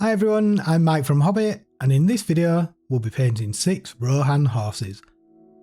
Hi everyone, I'm Mike from Hobby, and in this video we'll be painting 6 Rohan horses.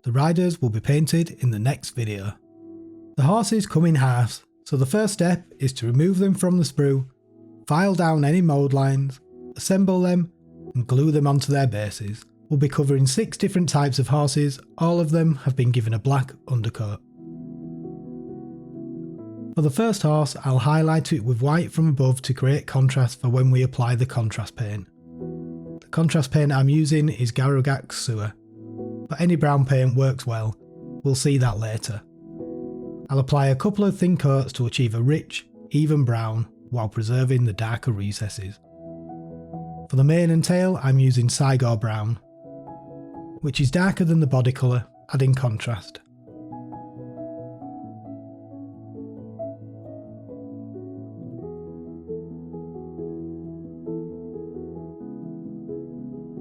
The riders will be painted in the next video. The horses come in halves, so the first step is to remove them from the sprue, file down any mould lines, assemble them and glue them onto their bases. We'll be covering 6 different types of horses, all of them have been given a black undercoat. For the first horse, I'll highlight it with white from above to create contrast for when we apply the contrast paint. The contrast paint I'm using is Garrugach Sewer, but any brown paint works well, we'll see that later. I'll apply a couple of thin coats to achieve a rich, even brown while preserving the darker recesses. For the mane and tail I'm using Cygor Brown, which is darker than the body colour, adding contrast.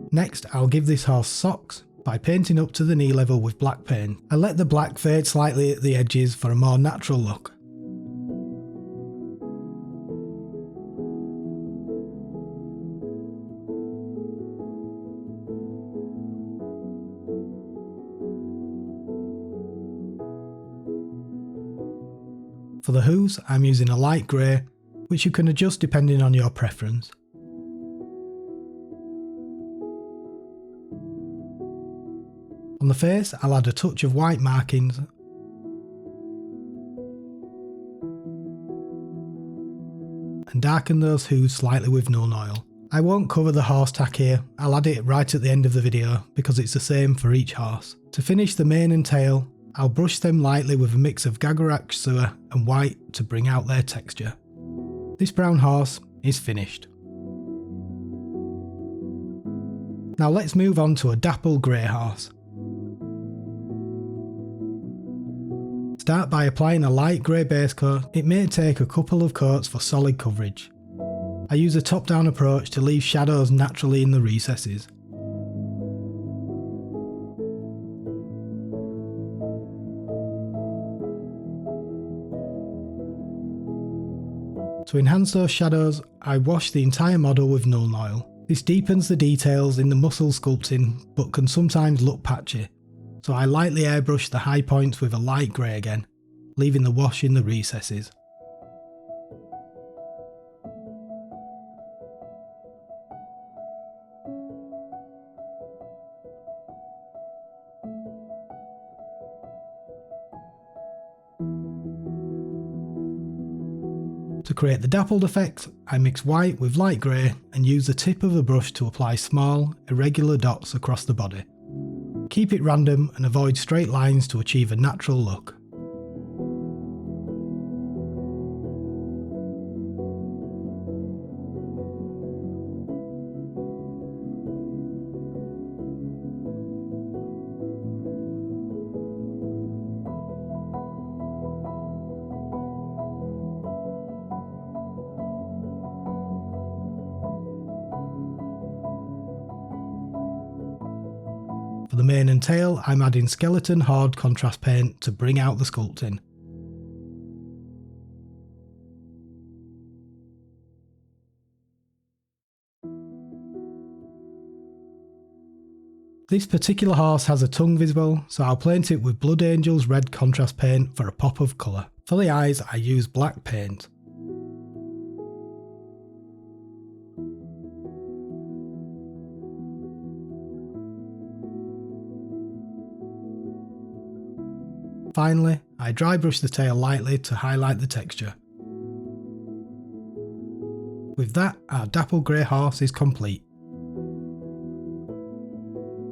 Next, I'll give this horse socks by painting up to the knee level with black paint. I let the black fade slightly at the edges for a more natural look. For the hooves, I'm using a light grey, which you can adjust depending on your preference. On the face, I'll add a touch of white markings and darken those hooves slightly with Nuln Oil. I won't cover the horse tack here, I'll add it right at the end of the video because it's the same for each horse. To finish the mane and tail, I'll brush them lightly with a mix of Garrugach Sewer and white to bring out their texture. This brown horse is finished. Now let's move on to a Dappled Gray horse. Start by applying a light grey base coat. It may take a couple of coats for solid coverage. I use a top-down approach to leave shadows naturally in the recesses. To enhance those shadows, I wash the entire model with Nuln Oil. This deepens the details in the muscle sculpting but can sometimes look patchy, so I lightly airbrush the high points with a light grey again, leaving the wash in the recesses. To create the dappled effect, I mix white with light grey and use the tip of the brush to apply small, irregular dots across the body. Keep it random and avoid straight lines to achieve a natural look. For the mane and tail, I'm adding Skeleton Horde contrast paint to bring out the sculpting. This particular horse has a tongue visible, so I'll paint it with Blood Angel's red contrast paint for a pop of colour. For the eyes, I use black paint. Finally, I dry brush the tail lightly to highlight the texture. With that, our Dappled Grey horse is complete.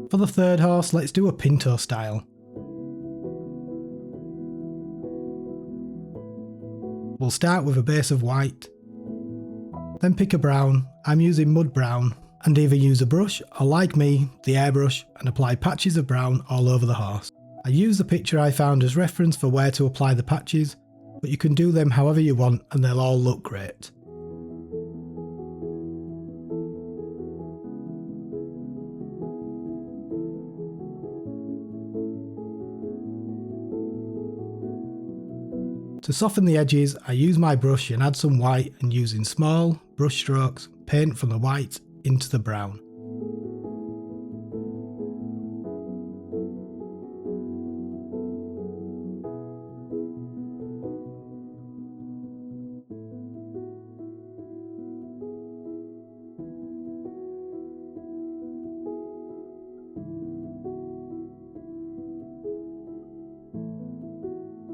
For the third horse, let's do a Pinto style. We'll start with a base of white, then pick a brown. I'm using Mud Brown, and either use a brush or, like me, the airbrush, and apply patches of brown all over the horse. I use the picture I found as reference for where to apply the patches, but you can do them however you want and they'll all look great. To soften the edges, I use my brush and add some white, and using small brush strokes, paint from the white into the brown.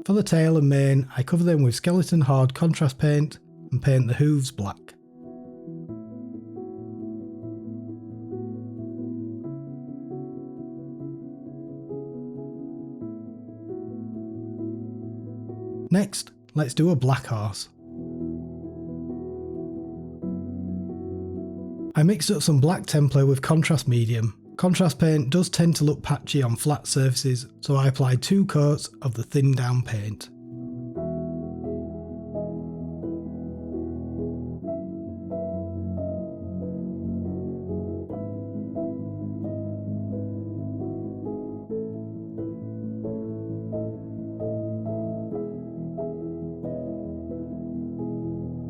For the tail and mane, I cover them with skeleton hard contrast paint and paint the hooves black. Next, let's do a black horse. I mixed up some black Templar with contrast medium. Contrast paint does tend to look patchy on flat surfaces, so I applied 2 coats of the thinned down paint.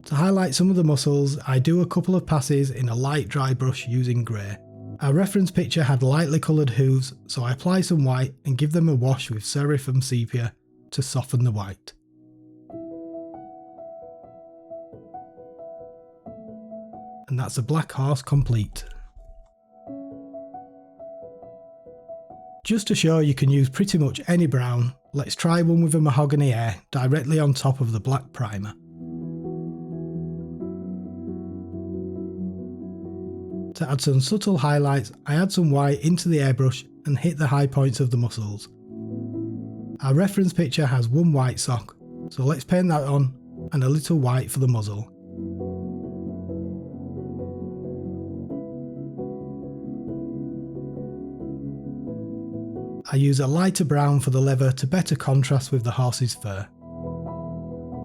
To highlight some of the muscles, I do a couple of passes in a light dry brush using grey. Our reference picture had lightly coloured hooves, so I apply some white and give them a wash with serif and sepia to soften the white. And that's a black horse complete. Just to show you can use pretty much any brown, let's try one with a mahogany air directly on top of the black primer. To add some subtle highlights, I add some white into the airbrush and hit the high points of the muscles. Our reference picture has one white sock, so let's paint that on and a little white for the muzzle. I use a lighter brown for the leather to better contrast with the horse's fur.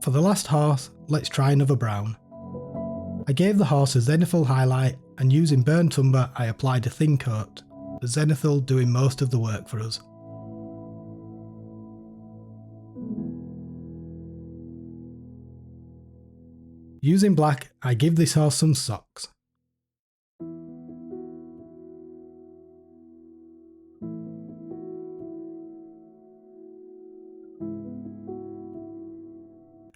For the last horse, let's try another brown. I gave the horse a zenithal highlight, and using burnt umber I applied a thin coat, the zenithal doing most of the work for us. Using black, I give this horse some socks.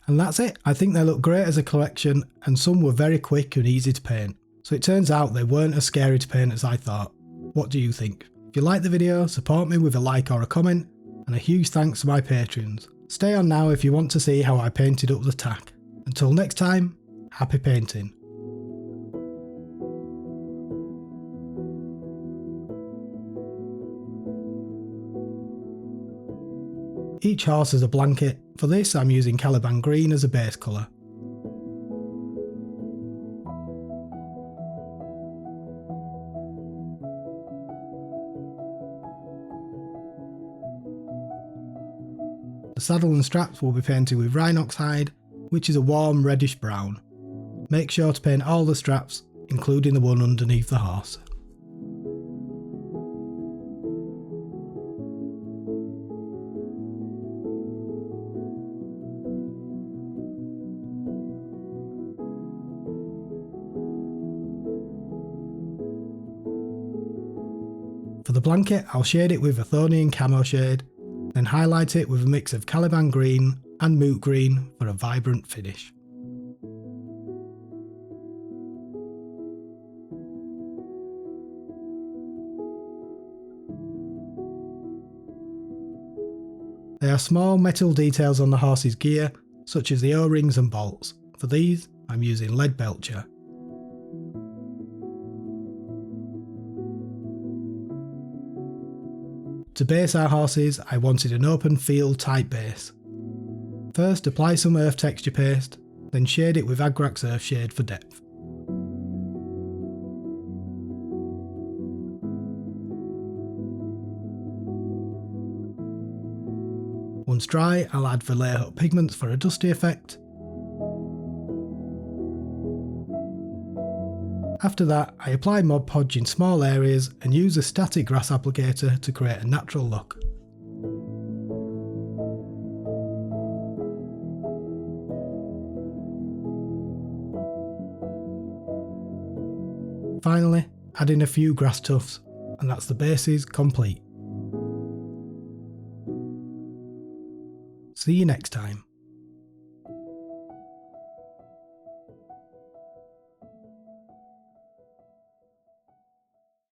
And that's it. I think they look great as a collection, and some were very quick and easy to paint. So it turns out they weren't as scary to paint as I thought. What do you think? If you like the video, support me with a like or a comment, and a huge thanks to my patrons. Stay on now if you want to see how I painted up the tack. Until next time, happy painting. Each horse has a blanket. For this I'm using Caliban green as a base colour. The saddle and straps will be painted with Rhinox hide, which is a warm reddish brown. Make sure to paint all the straps, including the one underneath the horse. For the blanket, I'll shade it with a Athonian camo shade, then highlight it with a mix of Caliban green and moot green for a vibrant finish. There are small metal details on the horse's gear, such as the O-rings and bolts. For these, I'm using lead belcher. To base our horses, I wanted an open field type base. First apply some earth texture paste, then shade it with Agrax Earth Shade for depth. Once dry, I'll add Vallejo pigments for a dusty effect. After that, I apply Mod Podge in small areas and use a static grass applicator to create a natural look. Finally, add in a few grass tufts, and that's the bases complete. See you next time.